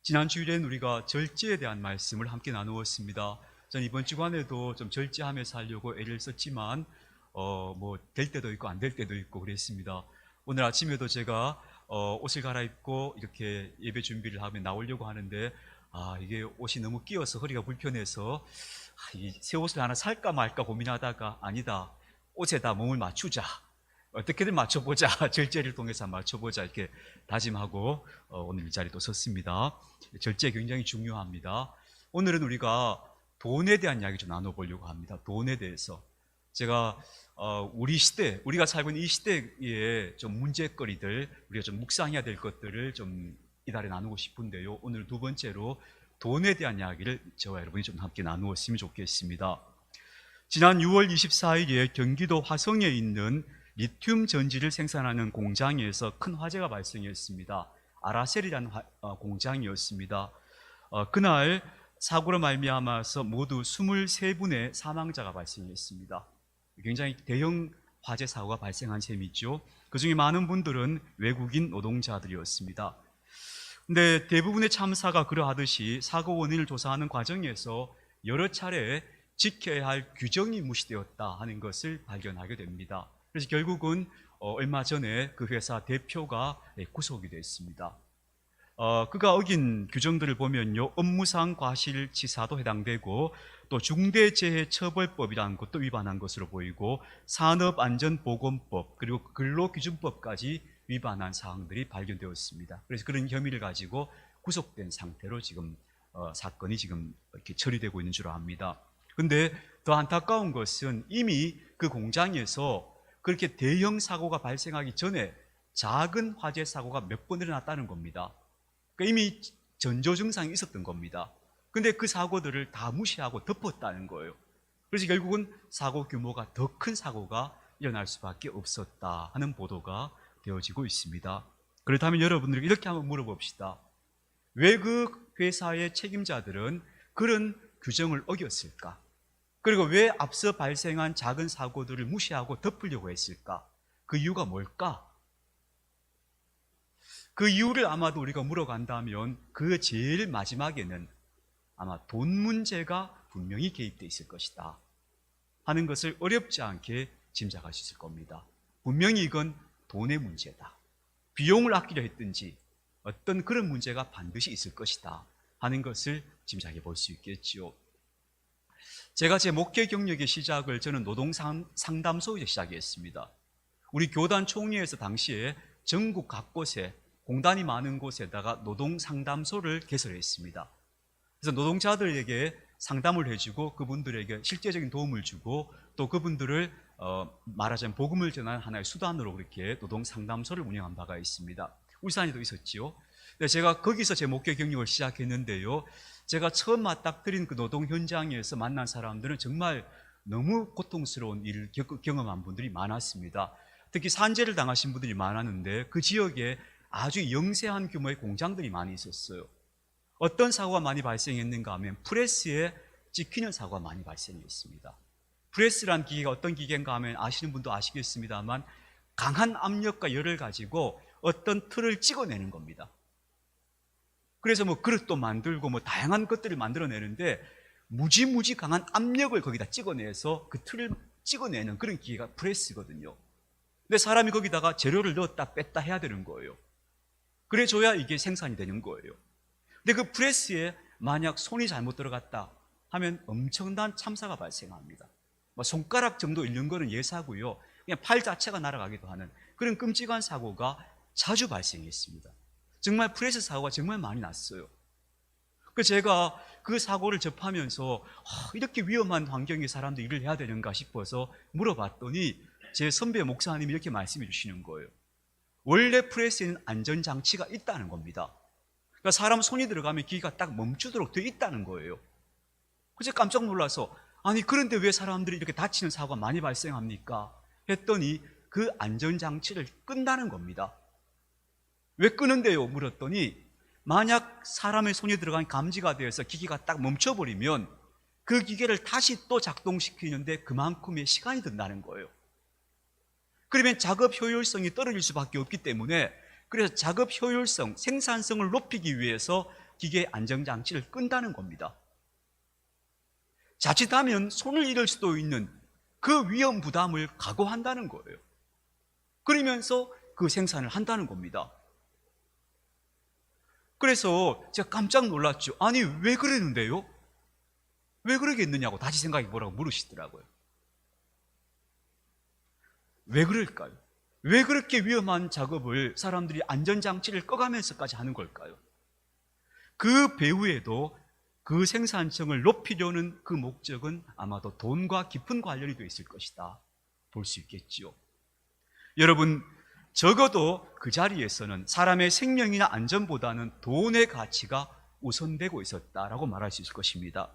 지난 주일엔 우리가 절제에 대한 말씀을 함께 나누었습니다. 저는 이번 주간에도 좀 절제하면서 하려고 애를 썼지만 될 때도 있고 안 될 때도 있고 그랬습니다. 오늘 아침에도 제가 옷을 갈아입고 이렇게 예배 준비를 하며 나오려고 하는데 이게 옷이 너무 끼어서 허리가 불편해서 새 옷을 하나 살까 말까 고민하다가 아니다, 옷에다 몸을 맞추자, 어떻게든 맞춰보자, 절제를 통해서 맞춰보자 이렇게 다짐하고 오늘 이 자리에 또 섰습니다. 절제 굉장히 중요합니다. 오늘은 우리가 돈에 대한 이야기 좀 나눠보려고 합니다. 돈에 대해서 제가 우리 시대, 우리가 살고 있는 이 시대의 좀 문제거리들, 우리가 좀 묵상해야 될 것들을 좀 이달에 나누고 싶은데요. 오늘 두 번째로 돈에 대한 이야기를 저와 여러분이 좀 함께 나누었으면 좋겠습니다. 지난 6월 24일에 경기도 화성에 있는 리튬 전지를 생산하는 공장에서 큰 화재가 발생했습니다. 아라셀이라는 공장이었습니다. 그날 사고로 말미암아서 모두 23분의 사망자가 발생했습니다. 굉장히 대형 화재 사고가 발생한 셈이죠. 그 중에 많은 분들은 외국인 노동자들이었습니다. 근데 대부분의 참사가 그러하듯이 사고 원인을 조사하는 과정에서 여러 차례 지켜야 할 규정이 무시되었다 하는 것을 발견하게 됩니다. 그래서 결국은 얼마 전에 그 회사 대표가 구속이 됐습니다. 그가 어긴 규정들을 보면요, 업무상 과실치사도 해당되고 또 중대재해처벌법이라는 것도 위반한 것으로 보이고 산업안전보건법 그리고 근로기준법까지 위반한 사항들이 발견되었습니다. 그래서 그런 혐의를 가지고 구속된 상태로 지금 사건이 지금 이렇게 처리되고 있는 줄 압니다. 근데 더 안타까운 것은 이미 그 공장에서 그렇게 대형 사고가 발생하기 전에 작은 화재 사고가 몇 번 일어났다는 겁니다. 그러니까 이미 전조 증상이 있었던 겁니다. 근데 그 사고들을 다 무시하고 덮었다는 거예요. 그래서 결국은 사고 규모가 더 큰 사고가 일어날 수밖에 없었다 하는 보도가 되어지고 있습니다. 그렇다면 여러분들 이렇게 한번 물어봅시다. 왜 그 회사의 책임자들은 그런 규정을 어겼을까? 그리고 왜 앞서 발생한 작은 사고들을 무시하고 덮으려고 했을까? 그 이유가 뭘까? 그 이유를 아마도 우리가 물어간다면 그 제일 마지막에는 아마 돈 문제가 분명히 개입되어 있을 것이다 하는 것을 어렵지 않게 짐작할 수 있을 겁니다. 분명히 이건 돈의 문제다. 비용을 아끼려 했든지 어떤 그런 문제가 반드시 있을 것이다 하는 것을 짐작해 볼 수 있겠지요. 제가 제 목회 경력의 시작을 저는 노동상담소에서 시작했습니다. 우리 교단 총회에서 당시에 전국 각곳에 공단이 많은 곳에다가 노동상담소를 개설했습니다. 그래서 노동자들에게 상담을 해주고 그분들에게 실제적인 도움을 주고 또 그분들을 말하자면 복음을 전하는 하나의 수단으로 그렇게 노동상담소를 운영한 바가 있습니다. 울산에도 있었지요. 제가 거기서 제 목회 경력을 시작했는데요. 제가 처음 맞닥뜨린 그 노동 현장에서 만난 사람들은 정말 너무 고통스러운 일을 경험한 분들이 많았습니다. 특히 산재를 당하신 분들이 많았는데 그 지역에 아주 영세한 규모의 공장들이 많이 있었어요. 어떤 사고가 많이 발생했는가 하면 프레스에 찍히는 사고가 많이 발생했습니다. 프레스란 기계가 어떤 기계인가 하면 아시는 분도 아시겠습니다만 강한 압력과 열을 가지고 어떤 틀을 찍어내는 겁니다. 그래서 그릇도 만들고 다양한 것들을 만들어내는데 무지무지 강한 압력을 거기다 찍어내서 그 틀을 찍어내는 그런 기계가 프레스거든요. 근데 사람이 거기다가 재료를 넣었다 뺐다 해야 되는 거예요. 그래줘야 이게 생산이 되는 거예요. 근데 그 프레스에 만약 손이 잘못 들어갔다 하면 엄청난 참사가 발생합니다. 손가락 정도 잃는 거는 예사고요. 그냥 팔 자체가 날아가기도 하는 그런 끔찍한 사고가 자주 발생했습니다. 정말 프레스 사고가 정말 많이 났어요. 그래서 제가 그 사고를 접하면서 이렇게 위험한 환경에 사람들이 일을 해야 되는가 싶어서 물어봤더니 제 선배 목사님이 이렇게 말씀해 주시는 거예요. 원래 프레스에는 안전장치가 있다는 겁니다. 그러니까 사람 손이 들어가면 기계가 딱 멈추도록 되어 있다는 거예요. 그래서 깜짝 놀라서 아니 그런데 왜 사람들이 이렇게 다치는 사고가 많이 발생합니까? 했더니 그 안전장치를 끈다는 겁니다. 왜 끄는데요? 물었더니 만약 사람의 손이 들어간 감지가 되어서 기계가 딱 멈춰버리면 그 기계를 다시 또 작동시키는데 그만큼의 시간이 든다는 거예요. 그러면 작업 효율성이 떨어질 수밖에 없기 때문에 그래서 작업 효율성, 생산성을 높이기 위해서 기계 안전장치를 끈다는 겁니다. 자칫하면 손을 잃을 수도 있는 그 위험 부담을 각오한다는 거예요. 그러면서 그 생산을 한다는 겁니다. 그래서 제가 깜짝 놀랐죠. 아니, 왜 그러는데요? 왜 그러겠느냐고 다시 생각해 보라고 물으시더라고요. 왜 그럴까요? 왜 그렇게 위험한 작업을 사람들이 안전장치를 꺼가면서까지 하는 걸까요? 그 배후에도 그 생산성을 높이려는 그 목적은 아마도 돈과 깊은 관련이 되어 있을 것이다 볼 수 있겠지요. 여러분, 적어도 그 자리에서는 사람의 생명이나 안전보다는 돈의 가치가 우선되고 있었다라고 말할 수 있을 것입니다.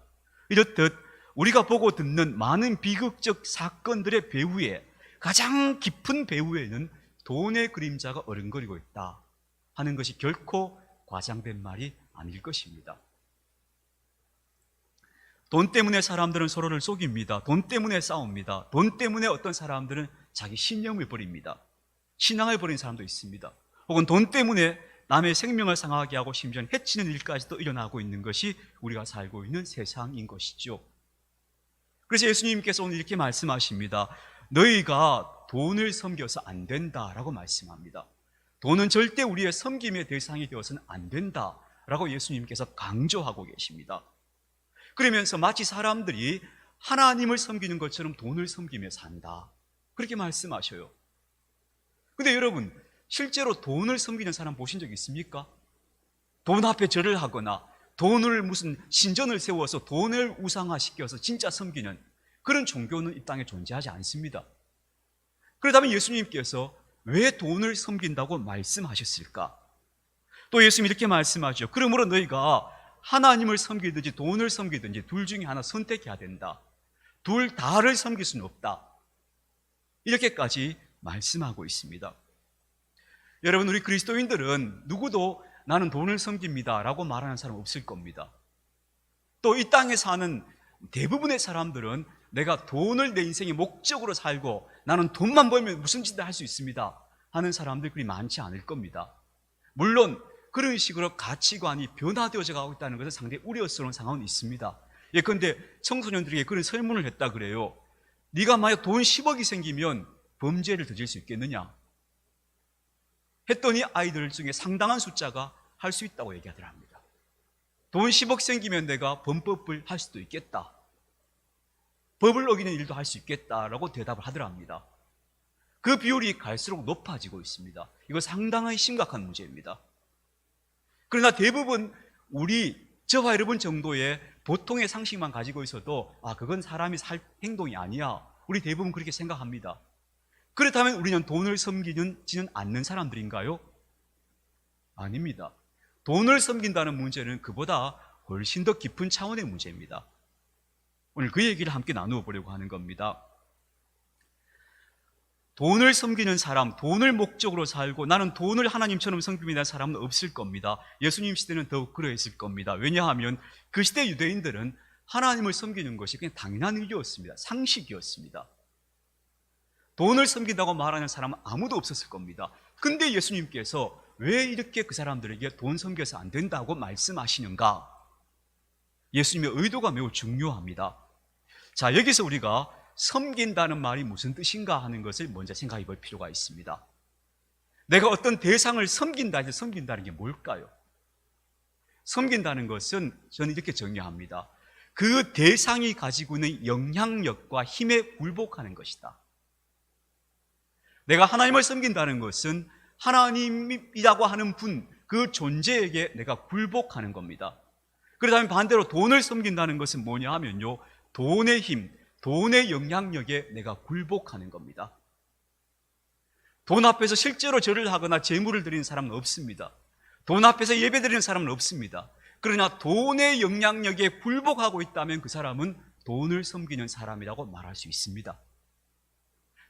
이렇듯 우리가 보고 듣는 많은 비극적 사건들의 배후에, 가장 깊은 배후에는 돈의 그림자가 어른거리고 있다 하는 것이 결코 과장된 말이 아닐 것입니다. 돈 때문에 사람들은 서로를 속입니다. 돈 때문에 싸웁니다. 돈 때문에 어떤 사람들은 자기 신념을 버립니다. 신앙을 버린 사람도 있습니다. 혹은 돈 때문에 남의 생명을 상하게 하고 심지어 해치는 일까지도 일어나고 있는 것이 우리가 살고 있는 세상인 것이죠. 그래서 예수님께서 오늘 이렇게 말씀하십니다. 너희가 돈을 섬겨서 안 된다라고 말씀합니다. 돈은 절대 우리의 섬김의 대상이 되어서는 안 된다라고 예수님께서 강조하고 계십니다. 그러면서 마치 사람들이 하나님을 섬기는 것처럼 돈을 섬기며 산다, 그렇게 말씀하셔요. 근데 여러분, 실제로 돈을 섬기는 사람 보신 적 있습니까? 돈 앞에 절을 하거나 돈을 무슨 신전을 세워서 돈을 우상화시켜서 진짜 섬기는 그런 종교는 이 땅에 존재하지 않습니다. 그렇다면 예수님께서 왜 돈을 섬긴다고 말씀하셨을까? 또 예수님이 이렇게 말씀하죠. 그러므로 너희가 하나님을 섬기든지 돈을 섬기든지 둘 중에 하나 선택해야 된다. 둘 다를 섬길 수는 없다. 이렇게까지 말씀하고 있습니다. 여러분, 우리 그리스도인들은 누구도 나는 돈을 섬깁니다 라고 말하는 사람 없을 겁니다. 또 이 땅에 사는 대부분의 사람들은 내가 돈을 내 인생의 목적으로 살고 나는 돈만 벌면 무슨 짓을 할 수 있습니다 하는 사람들이 그리 많지 않을 겁니다. 물론 그런 식으로 가치관이 변화되어져 가고 있다는 것은 상당히 우려스러운 상황은 있습니다. 예컨대 청소년들에게 그런 설문을 했다 그래요. 네가 만약 돈 10억이 생기면 범죄를 저질 수 있겠느냐 했더니 아이들 중에 상당한 숫자가 할 수 있다고 얘기하더랍니다. 돈 10억 생기면 내가 범법을 할 수도 있겠다, 법을 어기는 일도 할 수 있겠다라고 대답을 하더랍니다. 그 비율이 갈수록 높아지고 있습니다. 이거 상당히 심각한 문제입니다. 그러나 대부분 저와 여러분 정도의 보통의 상식만 가지고 있어도 그건 사람이 살 행동이 아니야, 우리 대부분 그렇게 생각합니다. 그렇다면 우리는 돈을 섬기지는 않는 사람들인가요? 아닙니다. 돈을 섬긴다는 문제는 그보다 훨씬 더 깊은 차원의 문제입니다. 오늘 그 얘기를 함께 나누어 보려고 하는 겁니다. 돈을 섬기는 사람, 돈을 목적으로 살고 나는 돈을 하나님처럼 섬깁니다 사람은 없을 겁니다. 예수님 시대는 더욱 그러했을 겁니다. 왜냐하면 그 시대 유대인들은 하나님을 섬기는 것이 그냥 당연한 일이었습니다. 상식이었습니다. 돈을 섬긴다고 말하는 사람은 아무도 없었을 겁니다. 근데 예수님께서 왜 이렇게 그 사람들에게 돈 섬겨서 안 된다고 말씀하시는가? 예수님의 의도가 매우 중요합니다. 자, 여기서 우리가 섬긴다는 말이 무슨 뜻인가 하는 것을 먼저 생각해 볼 필요가 있습니다. 내가 어떤 대상을 섬긴다는 게 뭘까요? 섬긴다는 것은 저는 이렇게 정의합니다. 그 대상이 가지고 있는 영향력과 힘에 굴복하는 것이다. 내가 하나님을 섬긴다는 것은 하나님이라고 하는 분, 그 존재에게 내가 굴복하는 겁니다. 그렇다면 반대로 돈을 섬긴다는 것은 뭐냐 하면요, 돈의 힘, 돈의 영향력에 내가 굴복하는 겁니다. 돈 앞에서 실제로 절을 하거나 제물을 드리는 사람은 없습니다. 돈 앞에서 예배 드리는 사람은 없습니다. 그러나 돈의 영향력에 굴복하고 있다면 그 사람은 돈을 섬기는 사람이라고 말할 수 있습니다.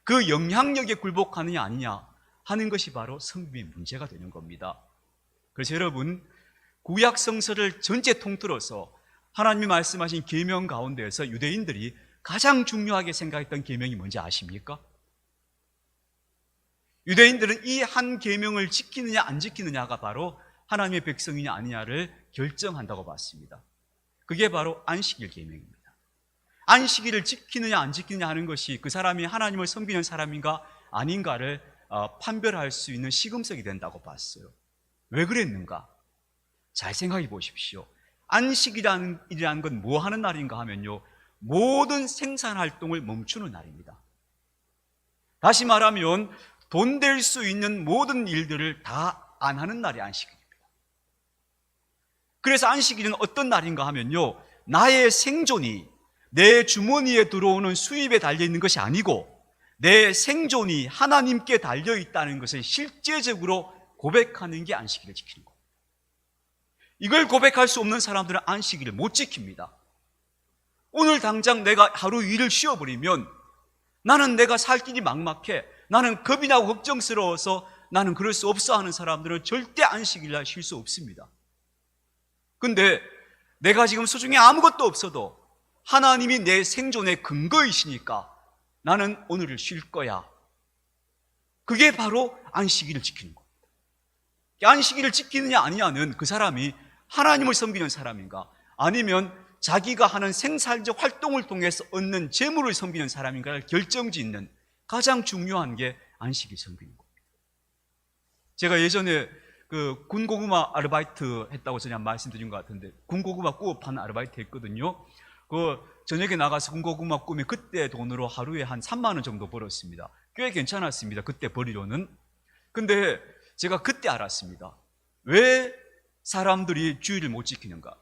그 영향력에 굴복하느냐 아니냐 하는 것이 바로 섬김의 문제가 되는 겁니다. 그래서 여러분, 구약 성서를 전체 통틀어서 하나님이 말씀하신 계명 가운데에서 유대인들이 가장 중요하게 생각했던 계명이 뭔지 아십니까? 유대인들은 이 한 계명을 지키느냐 안 지키느냐가 바로 하나님의 백성이냐 아니냐를 결정한다고 봤습니다. 그게 바로 안식일 계명입니다. 안식일을 지키느냐 안 지키느냐 하는 것이 그 사람이 하나님을 섬기는 사람인가 아닌가를 판별할 수 있는 시금석이 된다고 봤어요. 왜 그랬는가? 잘 생각해 보십시오. 안식일이라는 건 뭐 하는 날인가 하면요, 모든 생산활동을 멈추는 날입니다. 다시 말하면 돈 될 수 있는 모든 일들을 다 안 하는 날이 안식일입니다. 그래서 안식일은 어떤 날인가 하면요, 나의 생존이 내 주머니에 들어오는 수입에 달려있는 것이 아니고 내 생존이 하나님께 달려있다는 것을 실제적으로 고백하는 게 안식일을 지키는 겁니다. 이걸 고백할 수 없는 사람들은 안식일을 못 지킵니다. 오늘 당장 내가 하루 일을 쉬어버리면 나는 내가 살 길이 막막해, 나는 겁이 나고 걱정스러워서 나는 그럴 수 없어 하는 사람들은 절대 안식일날 쉴 수 없습니다. 근데 내가 지금 수중에 아무것도 없어도 하나님이 내 생존의 근거이시니까 나는 오늘을 쉴 거야. 그게 바로 안식일을 지키는 겁니다. 안식일을 지키느냐 아니냐는 그 사람이 하나님을 섬기는 사람인가, 아니면 자기가 하는 생산적 활동을 통해서 얻는 재물을 섬기는 사람인가를 결정짓는 가장 중요한 게 안식일 섬기는 겁니다. 제가 예전에 그 군고구마 아르바이트 했다고 전에 말씀드린 것 같은데, 군고구마 구업하는 아르바이트 했거든요. 그 저녁에 나가서 군고구마 꾸미 그때 돈으로 하루에 한 3만 원 정도 벌었습니다. 꽤 괜찮았습니다. 그때 벌이로는. 근데 제가 그때 알았습니다. 왜 사람들이 주일을 못 지키는가?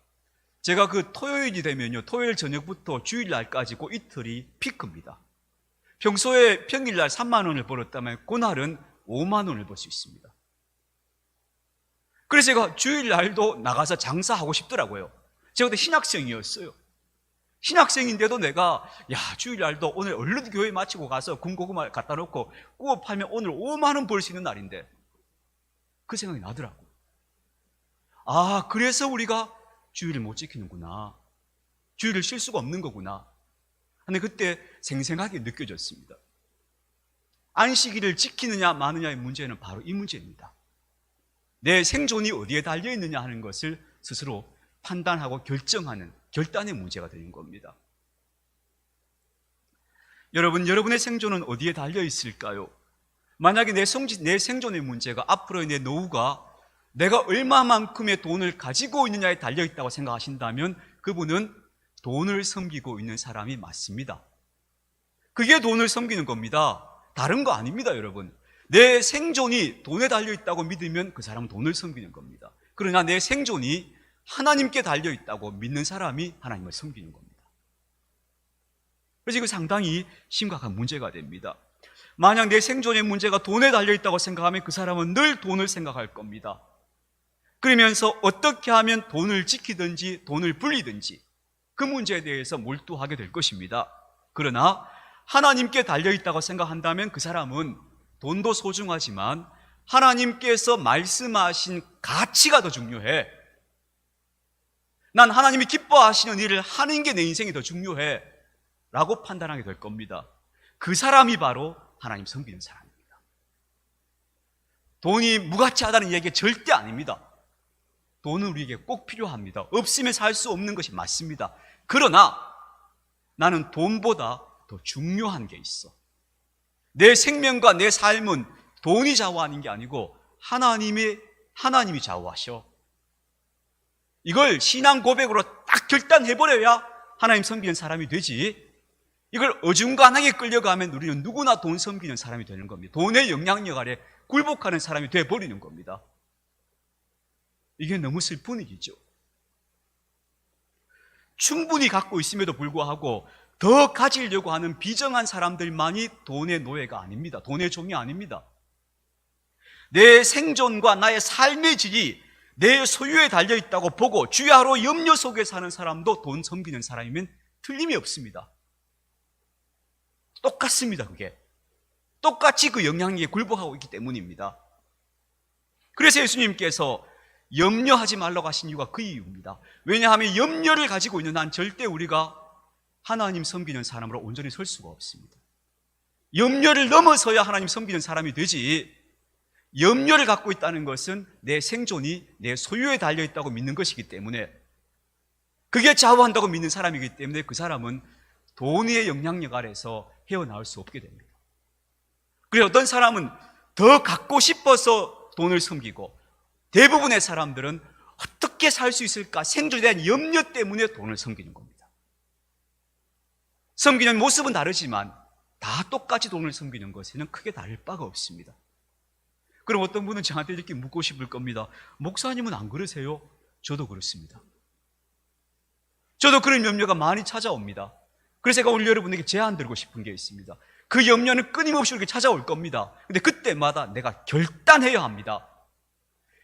제가 그 토요일이 되면요, 토요일 저녁부터 주일날까지 그 이틀이 피크입니다. 평소에 평일날 3만 원을 벌었다면 그날은 5만 원을 벌 수 있습니다. 그래서 제가 주일날도 나가서 장사하고 싶더라고요. 제가 그때 신학생이었어요. 신학생인데도 내가 주일날도 오늘 얼른 교회 마치고 가서 군고구마 갖다 놓고 구워 팔면 오늘 5만 원 벌 수 있는 날인데, 그 생각이 나더라고요. 아, 그래서 우리가 주일을 못 지키는구나, 주일을 쉴 수가 없는 거구나 하는 그때 생생하게 느껴졌습니다. 안식일을 지키느냐 마느냐의 문제는 바로 이 문제입니다. 내 생존이 어디에 달려있느냐 하는 것을 스스로 판단하고 결정하는 결단의 문제가 되는 겁니다. 여러분의 생존은 어디에 달려있을까요? 만약에 내 생존의 문제가 앞으로의 내 노후가 내가 얼마만큼의 돈을 가지고 있느냐에 달려있다고 생각하신다면 그분은 돈을 섬기고 있는 사람이 맞습니다. 그게 돈을 섬기는 겁니다. 다른 거 아닙니다, 여러분. 내 생존이 돈에 달려있다고 믿으면 그 사람은 돈을 섬기는 겁니다. 그러나 내 생존이 하나님께 달려있다고 믿는 사람이 하나님을 섬기는 겁니다. 그래서 이거 상당히 심각한 문제가 됩니다. 만약 내 생존의 문제가 돈에 달려있다고 생각하면 그 사람은 늘 돈을 생각할 겁니다. 그러면서 어떻게 하면 돈을 지키든지 돈을 불리든지 그 문제에 대해서 몰두하게 될 것입니다. 그러나 하나님께 달려있다고 생각한다면 그 사람은 돈도 소중하지만 하나님께서 말씀하신 가치가 더 중요해, 난 하나님이 기뻐하시는 일을 하는 게 내 인생이 더 중요해 라고 판단하게 될 겁니다. 그 사람이 바로 하나님 섬기는 사람입니다. 돈이 무가치하다는 얘기가 절대 아닙니다. 돈은 우리에게 꼭 필요합니다. 없으면 살 수 없는 것이 맞습니다. 그러나 나는 돈보다 더 중요한 게 있어. 내 생명과 내 삶은 돈이 좌우하는 게 아니고 하나님이 좌우하셔. 이걸 신앙 고백으로 딱 결단해버려야 하나님 섬기는 사람이 되지, 이걸 어중간하게 끌려가면 우리는 누구나 돈 섬기는 사람이 되는 겁니다. 돈의 영향력 아래 굴복하는 사람이 되어버리는 겁니다. 이게 너무 슬픈 일이죠. 충분히 갖고 있음에도 불구하고 더 가지려고 하는 비정한 사람들만이 돈의 노예가 아닙니다. 돈의 종이 아닙니다. 내 생존과 나의 삶의 질이 내 소유에 달려있다고 보고 주야로 염려 속에 사는 사람도 돈 섬기는 사람이면 틀림이 없습니다. 똑같습니다. 그게 똑같이 그 영향력에 굴복하고 있기 때문입니다. 그래서 예수님께서 염려하지 말라고 하신 이유가 그 이유입니다. 왜냐하면 염려를 가지고 있는 한 절대 우리가 하나님 섬기는 사람으로 온전히 설 수가 없습니다. 염려를 넘어서야 하나님 섬기는 사람이 되지, 염려를 갖고 있다는 것은 내 생존이 내 소유에 달려있다고 믿는 것이기 때문에, 그게 좌우한다고 믿는 사람이기 때문에 그 사람은 돈의 영향력 아래서 헤어나올 수 없게 됩니다. 그래서 어떤 사람은 더 갖고 싶어서 돈을 섬기고, 대부분의 사람들은 어떻게 살 수 있을까 생존에 대한 염려 때문에 돈을 섬기는 겁니다. 섬기는 모습은 다르지만 다 똑같이 돈을 섬기는 것에는 크게 다를 바가 없습니다. 그럼 어떤 분은 저한테 이렇게 묻고 싶을 겁니다. 목사님은 안 그러세요? 저도 그렇습니다. 저도 그런 염려가 많이 찾아옵니다. 그래서 제가 오늘 여러분에게 제안 드리고 싶은 게 있습니다. 그 염려는 끊임없이 이렇게 찾아올 겁니다. 근데 그때마다 내가 결단해야 합니다.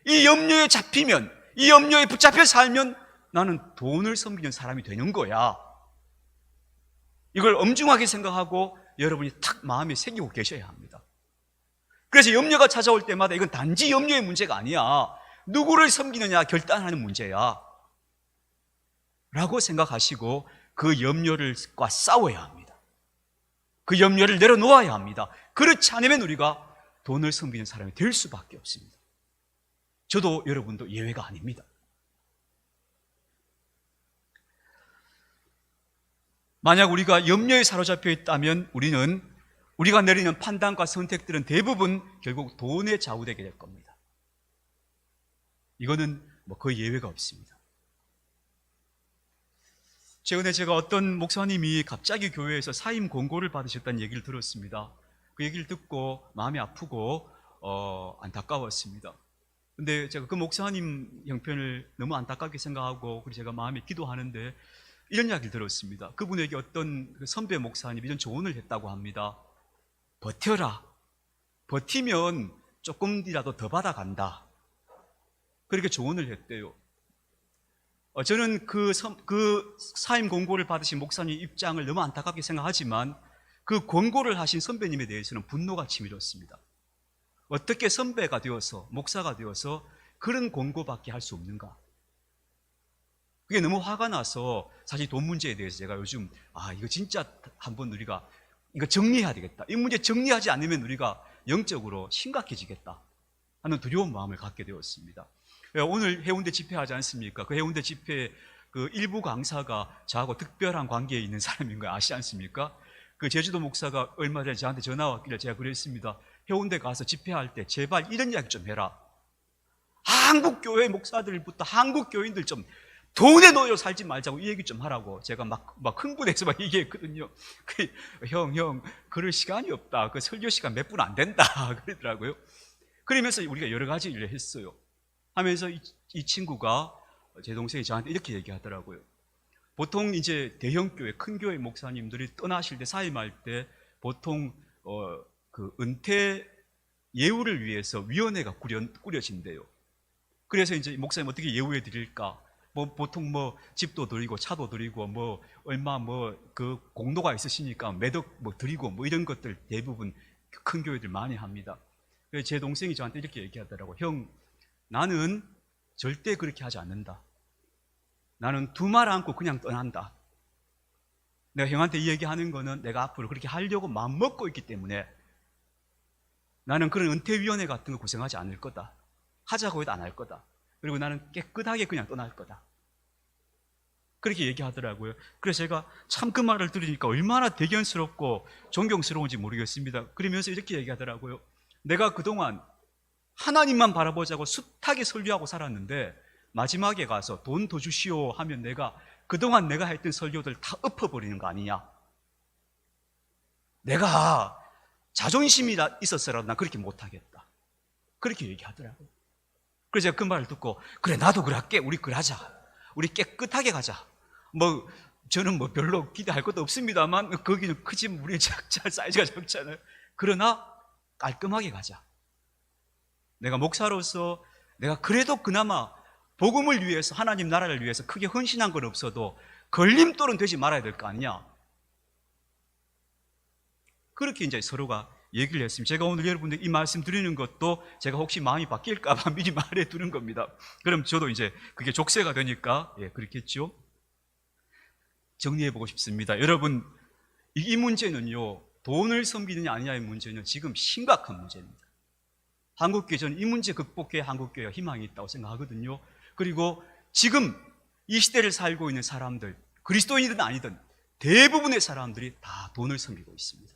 이 염려에 잡히면, 이 염려에 붙잡혀 살면 나는 돈을 섬기는 사람이 되는 거야. 이걸 엄중하게 생각하고 여러분이 탁 마음에 새기고 계셔야 합니다. 그래서 염려가 찾아올 때마다 이건 단지 염려의 문제가 아니야. 누구를 섬기느냐 결단하는 문제야 라고 생각하시고 그 염려과 싸워야 합니다. 그 염려를 내려놓아야 합니다. 그렇지 않으면 우리가 돈을 섬기는 사람이 될 수밖에 없습니다. 저도 여러분도 예외가 아닙니다. 만약 우리가 염려에 사로잡혀 있다면 우리가 내리는 판단과 선택들은 대부분 결국 돈에 좌우되게 될 겁니다. 이거는 거의 예외가 없습니다. 최근에 제가 어떤 목사님이 갑자기 교회에서 사임 권고를 받으셨다는 얘기를 들었습니다. 그 얘기를 듣고 마음이 아프고 안타까웠습니다. 근데 제가 그 목사님 형편을 너무 안타깝게 생각하고 그래서 제가 마음에 기도하는데 이런 이야기를 들었습니다. 그분에게 어떤 선배 목사님이 이런 조언을 했다고 합니다. 버텨라. 버티면 조금이라도 더 받아간다. 그렇게 조언을 했대요. 저는 그 사임 권고를 받으신 목사님 입장을 너무 안타깝게 생각하지만 그 권고를 하신 선배님에 대해서는 분노가 치밀었습니다. 어떻게 선배가 되어서 목사가 되어서 그런 권고밖에 할 수 없는가? 그게 너무 화가 나서 사실 돈 문제에 대해서 제가 요즘 이거 진짜 한번 우리가 이거 정리해야 되겠다. 이 문제 정리하지 않으면 우리가 영적으로 심각해지겠다 하는 두려운 마음을 갖게 되었습니다. 오늘 해운대 집회하지 않습니까? 그 해운대 집회 그 일부 강사가 저하고 특별한 관계에 있는 사람인 거 아시지 않습니까? 그 제주도 목사가 얼마 전에 저한테 전화 왔길래 제가 그랬습니다. 해운대 가서 집회할 때 제발 이런 이야기 좀 해라. 한국 교회 목사들부터 한국 교인들 좀 돈에 놓여 살지 말자고 이 얘기 좀 하라고 제가 막 흥분해서 막 얘기했거든요. 형, 그럴 시간이 없다. 그 설교 시간 몇 분 안 된다. 그러더라고요. 그러면서 우리가 여러 가지 일을 했어요. 하면서 이 친구가 제 동생이 저한테 이렇게 얘기하더라고요. 보통 이제 대형 교회, 큰 교회 목사님들이 떠나실 때 사임할 때 보통 그 은퇴 예우를 위해서 위원회가 꾸려진대요. 그래서 이제 목사님 어떻게 예우해 드릴까? 보통 집도 드리고 차도 드리고 얼마 그 공로가 있으시니까 매덕 드리고 이런 것들 대부분 큰 교회들 많이 합니다. 그래서 제 동생이 저한테 이렇게 얘기하더라고. 형, 나는 절대 그렇게 하지 않는다. 나는 두 말 않고 그냥 떠난다. 내가 형한테 이 얘기하는 거는 내가 앞으로 그렇게 하려고 마음먹고 있기 때문에 나는 그런 은퇴위원회 같은 거 고생하지 않을 거다. 하자고 해도 안 할 거다. 그리고 나는 깨끗하게 그냥 떠날 거다. 그렇게 얘기하더라고요. 그래서 제가 참 그 말을 들으니까 얼마나 대견스럽고 존경스러운지 모르겠습니다. 그러면서 이렇게 얘기하더라고요. 내가 그동안 하나님만 바라보자고 숱하게 설교하고 살았는데 마지막에 가서 돈 더 주시오 하면 그동안 내가 했던 설교들 다 엎어버리는 거 아니냐. 내가 자존심이 있었어라도 난 그렇게 못하겠다. 그렇게 얘기하더라고요. 그래서 제가 그 말을 듣고 그래 나도 그럴게. 우리 그러자. 우리 깨끗하게 가자. 저는 별로 기대할 것도 없습니다만 거기는 크지만 우리 사이즈가 작잖아요. 그러나 깔끔하게 가자. 내가 목사로서 내가 그래도 그나마 복음을 위해서 하나님 나라를 위해서 크게 헌신한 건 없어도 걸림돌은 되지 말아야 될 거 아니냐. 그렇게 이제 서로가 얘기를 했습니다. 제가 오늘 여러분들 이 말씀 드리는 것도 제가 혹시 마음이 바뀔까봐 미리 말해 두는 겁니다. 그럼 저도 이제 그게 족쇄가 되니까 그렇겠죠. 정리해 보고 싶습니다. 여러분, 이 문제는요, 돈을 섬기느냐 아니냐의 문제는 지금 심각한 문제입니다. 한국교회, 저는 이 문제 극복해야 한국교회가 희망이 있다고 생각하거든요. 그리고 지금 이 시대를 살고 있는 사람들, 그리스도인이든 아니든 대부분의 사람들이 다 돈을 섬기고 있습니다.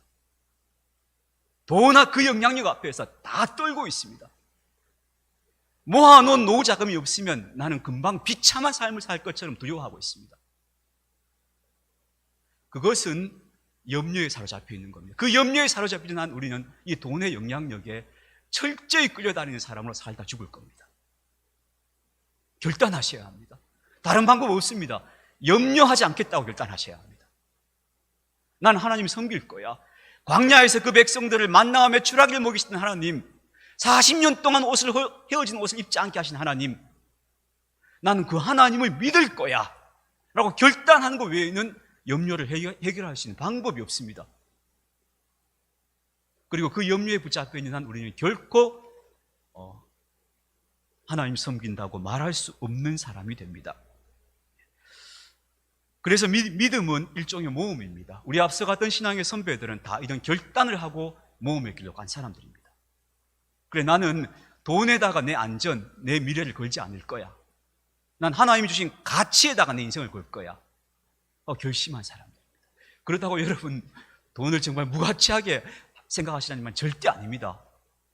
돈과 그 영향력 앞에서 다 떨고 있습니다. 모아놓은 노후 자금이 없으면 나는 금방 비참한 삶을 살 것처럼 두려워하고 있습니다. 그것은 염려에 사로잡혀 있는 겁니다. 그 염려에 사로잡히는 한 우리는 이 돈의 영향력에 철저히 끌려다니는 사람으로 살다 죽을 겁니다. 결단하셔야 합니다. 다른 방법 없습니다. 염려하지 않겠다고 결단하셔야 합니다. 난 하나님 섬길 거야. 광야에서 그 백성들을 만나와 메추라기를 먹이시던 하나님, 40년 동안 헤어진 옷을 입지 않게 하신 하나님, 나는 그 하나님을 믿을 거야 라고 결단하는 것 외에는 염려를 해결할 수 있는 방법이 없습니다. 그리고 그 염려에 붙잡혀 있는 한 우리는 결코 하나님 섬긴다고 말할 수 없는 사람이 됩니다. 그래서 믿음은 일종의 모험입니다. 우리 앞서 갔던 신앙의 선배들은 다 이런 결단을 하고 모험의 길로 간 사람들입니다. 그래, 나는 돈에다가 내 안전, 내 미래를 걸지 않을 거야. 난 하나님이 주신 가치에다가 내 인생을 걸 거야. 결심한 사람들입니다. 그렇다고 여러분 돈을 정말 무가치하게 생각하시라니만 절대 아닙니다.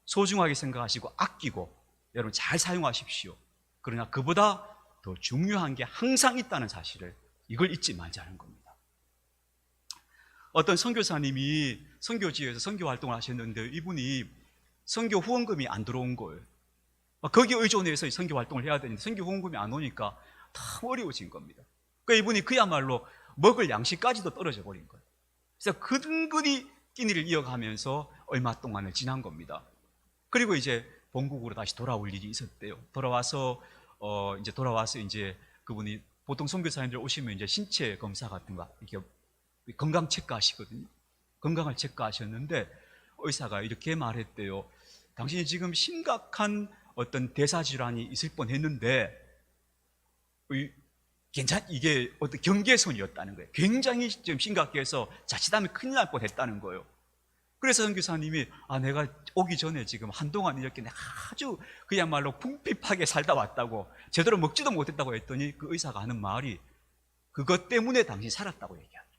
소중하게 생각하시고 아끼고 여러분 잘 사용하십시오. 그러나 그보다 더 중요한 게 항상 있다는 사실을, 이걸 잊지 말자는 겁니다. 어떤 선교사님이 선교지에서 선교 활동을 하셨는데 이분이 선교 후원금이 안 들어온 거예요. 거기에 의존해서 선교 활동을 해야 되는데 선교 후원금이 안 오니까 참 어려워진 겁니다. 그러니까 이분이 그야말로 먹을 양식까지도 떨어져 버린 거예요. 그래서 근근히 끼니를 이어가면서 얼마 동안을 지난 겁니다. 그리고 이제 본국으로 다시 돌아올 일이 있었대요. 돌아와서 이제 그분이 보통 선교사님들 오시면 이제 신체 검사 같은 거 이렇게 건강 체크하시거든요. 건강을 체크하셨는데 의사가 이렇게 말했대요. 당신이 지금 심각한 어떤 대사 질환이 있을 뻔했는데 이게 어떤 경계선이었다는 거예요. 굉장히 지금 심각해서 자칫하면 큰일 날 뻔했다는 거예요. 그래서 선교사님이 내가 오기 전에 지금 한동안 이렇게 아주 그야말로 궁핍하게 살다 왔다고, 제대로 먹지도 못했다고 했더니 그 의사가 하는 말이 그것 때문에 당신이 살았다고 얘기하죠.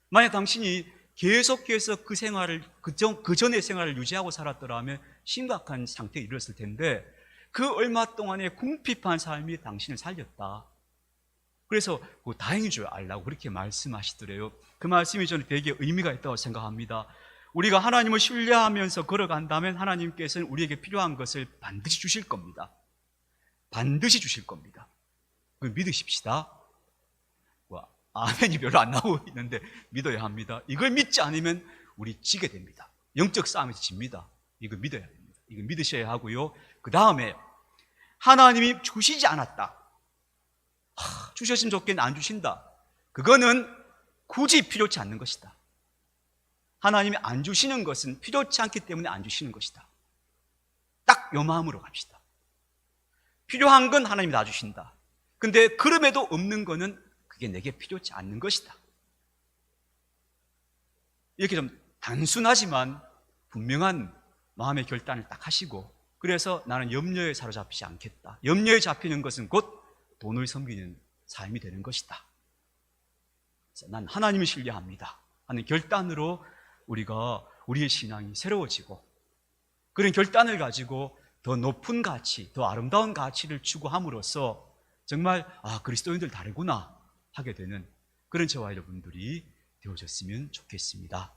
만약 당신이 계속해서 그 생활을 그 전의 생활을 유지하고 살았더라면 심각한 상태에 이르렀을 텐데 그 얼마 동안의 궁핍한 삶이 당신을 살렸다. 그래서 다행인 줄 알라고 그렇게 말씀하시더래요. 그 말씀이 저는 되게 의미가 있다고 생각합니다. 우리가 하나님을 신뢰하면서 걸어간다면 하나님께서는 우리에게 필요한 것을 반드시 주실 겁니다. 반드시 주실 겁니다. 그걸 믿으십시다. 아멘이 별로 안 나오고 있는데 믿어야 합니다. 이걸 믿지 않으면 우리 지게 됩니다. 영적 싸움에서 집니다. 이걸 믿어야 됩니다. 이걸 믿으셔야 하고요. 그 다음에 하나님이 주시지 않았다, 주셨으면 좋겠는데 안 주신다, 그거는 굳이 필요치 않는 것이다. 하나님이 안 주시는 것은 필요치 않기 때문에 안 주시는 것이다. 딱 요 마음으로 갑시다. 필요한 건 하나님이 다 주신다. 근데 그럼에도 없는 거는 그게 내게 필요치 않는 것이다. 이렇게 좀 단순하지만 분명한 마음의 결단을 딱 하시고, 그래서 나는 염려에 사로잡히지 않겠다. 염려에 잡히는 것은 곧 돈을 섬기는 삶이 되는 것이다. 그래서 난 하나님을 신뢰합니다 하는 결단으로 우리의 신앙이 새로워지고, 그런 결단을 가지고 더 높은 가치, 더 아름다운 가치를 추구함으로써 정말 그리스도인들 다르구나 하게 되는 그런 저와 여러분들이 되어졌으면 좋겠습니다.